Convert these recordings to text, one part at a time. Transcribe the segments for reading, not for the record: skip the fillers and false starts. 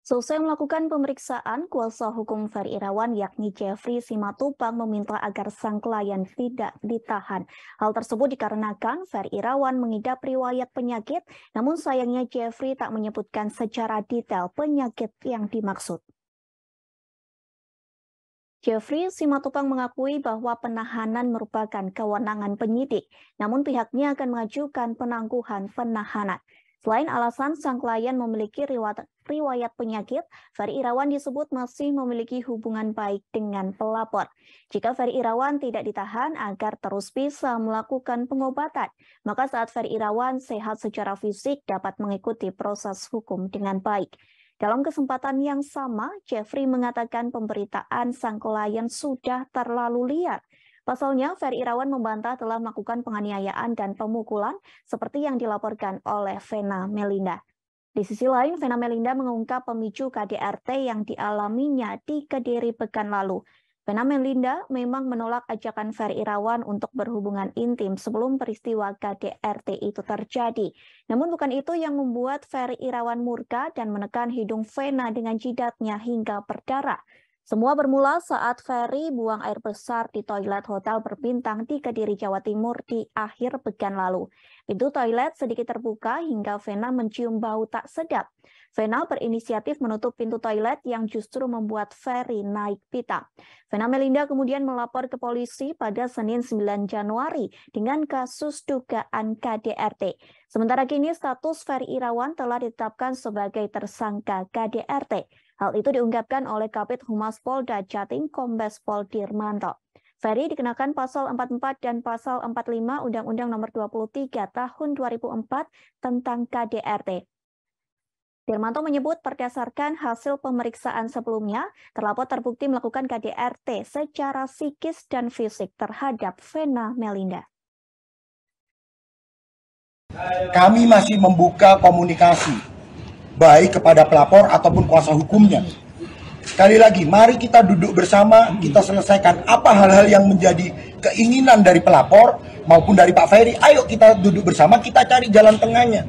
Selesai melakukan pemeriksaan, kuasa hukum Ferry Irawan yakni Jeffrey Simatupang meminta agar sang klien tidak ditahan. Hal tersebut dikarenakan Ferry Irawan mengidap riwayat penyakit, namun sayangnya Jeffrey tak menyebutkan secara detail penyakit yang dimaksud. Jeffrey Simatupang mengakui bahwa penahanan merupakan kewenangan penyidik, namun pihaknya akan mengajukan penangguhan penahanan. Selain alasan sang klien memiliki riwayat penyakit, Ferry Irawan disebut masih memiliki hubungan baik dengan pelapor. Jika Ferry Irawan tidak ditahan agar terus bisa melakukan pengobatan, maka saat Ferry Irawan sehat secara fisik dapat mengikuti proses hukum dengan baik. Dalam kesempatan yang sama, Jeffrey mengatakan pemberitaan sang klien sudah terlalu liar. Pasalnya, Ferry Irawan membantah telah melakukan penganiayaan dan pemukulan seperti yang dilaporkan oleh Vena Melinda. Di sisi lain, Vena Melinda mengungkap pemicu KDRT yang dialaminya di Kediri pekan lalu. Vena Melinda memang menolak ajakan Ferry Irawan untuk berhubungan intim sebelum peristiwa KDRT itu terjadi. Namun bukan itu yang membuat Ferry Irawan murka dan menekan hidung Vena dengan jidatnya hingga berdarah. Semua bermula saat Ferry buang air besar di toilet hotel berbintang di Kediri, Jawa Timur di akhir pekan lalu. Pintu toilet sedikit terbuka hingga Vena mencium bau tak sedap. Vena berinisiatif menutup pintu toilet yang justru membuat Ferry naik pitam. Vena Melinda kemudian melapor ke polisi pada Senin 9 Januari dengan kasus dugaan KDRT. Sementara kini status Ferry Irawan telah ditetapkan sebagai tersangka KDRT. Hal itu diungkapkan oleh Kabid Humas Polda Jatim Kombes Pol Dirmanto. Ferry dikenakan pasal 44 dan pasal 45 Undang-Undang Nomor 23 Tahun 2004 tentang KDRT. Dirmanto menyebut berdasarkan hasil pemeriksaan sebelumnya, terlapor terbukti melakukan KDRT secara psikis dan fisik terhadap Vena Melinda. Kami masih membuka komunikasi baik kepada pelapor ataupun kuasa hukumnya. Sekali lagi, mari kita duduk bersama, kita selesaikan apa hal-hal yang menjadi keinginan dari pelapor maupun dari Pak Ferry. Ayo kita duduk bersama, kita cari jalan tengahnya.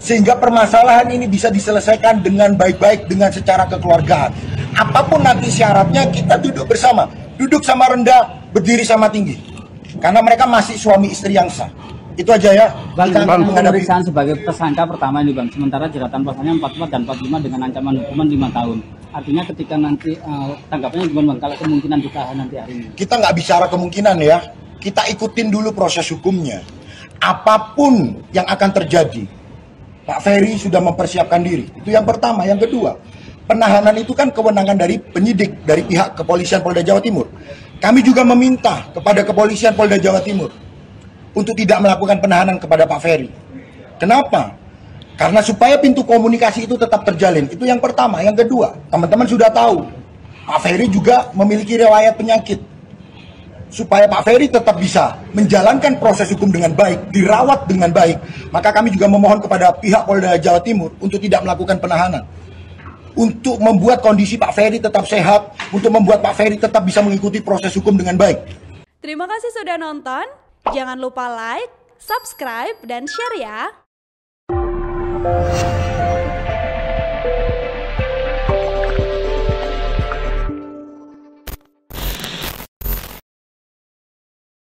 Sehingga permasalahan ini bisa diselesaikan dengan baik-baik, dengan secara kekeluargaan. Apapun nanti syaratnya, kita duduk bersama. Duduk sama rendah, berdiri sama tinggi. Karena mereka masih suami istri yang sah. Itu aja ya. Bang, pemeriksaan sebagai tersangka pertama ini Bang, sementara jeratan pasalnya 44 dan 45 dengan ancaman hukuman 5 tahun. Artinya ketika nanti tanggapannya gimana Bang, kalau kemungkinan ditahan nanti hari ini? Kita nggak bicara kemungkinan ya, kita ikutin dulu proses hukumnya. Apapun yang akan terjadi, Pak Ferry sudah mempersiapkan diri. Itu yang pertama. Yang kedua, penahanan itu kan kewenangan dari penyidik, dari pihak kepolisian Polda Jawa Timur. Kami juga meminta kepada kepolisian Polda Jawa Timur untuk tidak melakukan penahanan kepada Pak Ferry. Kenapa? Karena supaya pintu komunikasi itu tetap terjalin. Itu yang pertama. Yang kedua, teman-teman sudah tahu, Pak Ferry juga memiliki riwayat penyakit. Supaya Pak Ferry tetap bisa menjalankan proses hukum dengan baik, dirawat dengan baik, maka kami juga memohon kepada pihak Polda Jawa Timur untuk tidak melakukan penahanan. Untuk membuat kondisi Pak Ferry tetap sehat, untuk membuat Pak Ferry tetap bisa mengikuti proses hukum dengan baik. Terima kasih sudah nonton. Jangan lupa like, subscribe, dan share ya.